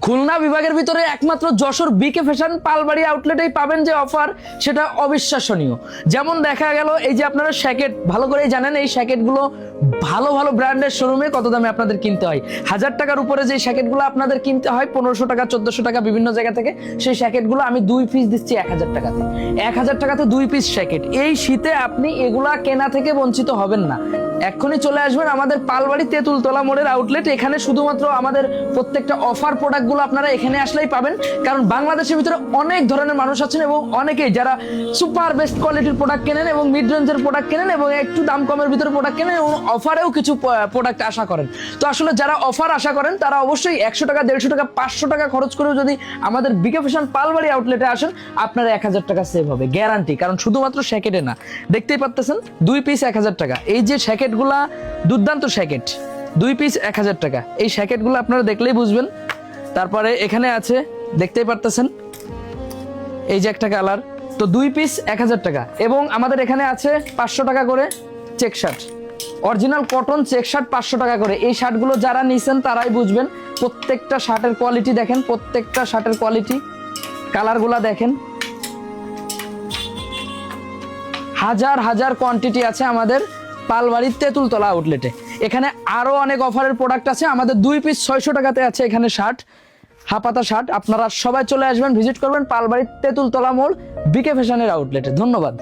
খুলনা বিভাগের ভিতরে একমাত্র যশোর বিকে ফ্যাশন পালবাড়ি আউটলেটেই পাবেন যে অফার, সেটা অবিশ্বাসনীয়। যেমন দেখা গেল এই যে আপনারা শ্যাকেট ভালো করেই জানেন, এই শ্যাকেটগুলো ভালো ভালো ব্র্যান্ডের শোরুমে কত দামে আপনাদের কিনতে হয়। 1000 টাকার উপরে যে শ্যাকেটগুলো আপনাদের কিনতে হয় 1500 টাকা 1400 টাকা বিভিন্ন জায়গা থেকে, সেই শ্যাকেটগুলো আমি 2 পিস দিচ্ছি 1000 টাকাতে। 1000 টাকাতে 2 পিস শ্যাকেট। এই শীতে আপনি এগুলা কেনা থেকে বঞ্চিত হবেন না। এক্ষুনি চলে আসবেন আমাদের পালবাড়ি তেঁতুলতলা মোড়ের আউটলেট। এখানে শুধুমাত্র আমাদের প্রত্যেকটা অফার প্রোডাক্টগুলো আপনারা এখানে আসলেই পাবেন, কারণ বাংলাদেশের ভিতরে অনেক ধরনের মানুষ আছেন এবং অনেকেই যারা সুপার বেস্ট কোয়ালিটির প্রোডাক্ট কেনেন এবং মিড রেঞ্জের প্রোডাক্ট কেনেন এবং একটু দাম কমের ভিতরে প্রোডাক্ট কেনেন এবং অফারেও কিছু প্রোডাক্ট আশা করেন। তো আসলে যারা অফার আশা করেন তারা অবশ্যই 100 টাকা 150 টাকা 500 টাকা খরচ করেও যদি আমাদের বিকে ফ্যাশন পালবাড়ি আউটলেটে আসেন, আপনার 1000 টাকা সেভ হবে গ্যারান্টি। কারণ শুধুমাত্র শ্যাকেটে না, দেখতেই পাচ্ছেন 2 পিস 1000 টাকা। এই যে শ্যাকেটগুলা দুর্দান্ত শ্যাকেট, 2 পিস 1000 টাকা। এই শ্যাকেটগুলো আপনারা দেখলেই বুঝবেন। তারপরে এখানে আছে দেখতেই পারতেছেন এই যে একটা কালার, তো 2 পিস 1000 টাকা। এবং আমাদের এখানে আছে 500 টাকা করে check shirt, original cotton check shirt 500 টাকা করে। এই শার্টগুলো যারা নিছেন তারাই বুঝবেন। প্রত্যেকটা শার্টের কোয়ালিটি দেখেন, প্রত্যেকটা শার্টের কোয়ালিটি, কালারগুলা দেখেন। হাজার হাজার কোয়ান্টিটি আছে আমাদের পালবাড়ির তেঁতুলতলা আউটলেটে। এখানে আরো অনেক অফারের প্রোডাক্ট আছে। আমাদের 2 পিস 600 টাকাতে আছে এখানে শার্ট, হাপাতা শার্ট। আপনারা সবাই চলে আসবেন, ভিজিট করবেন পালবাড়ির তেঁতুলতলা মোড় বিকে ফ্যাশনের আউটলেটে। ধন্যবাদ।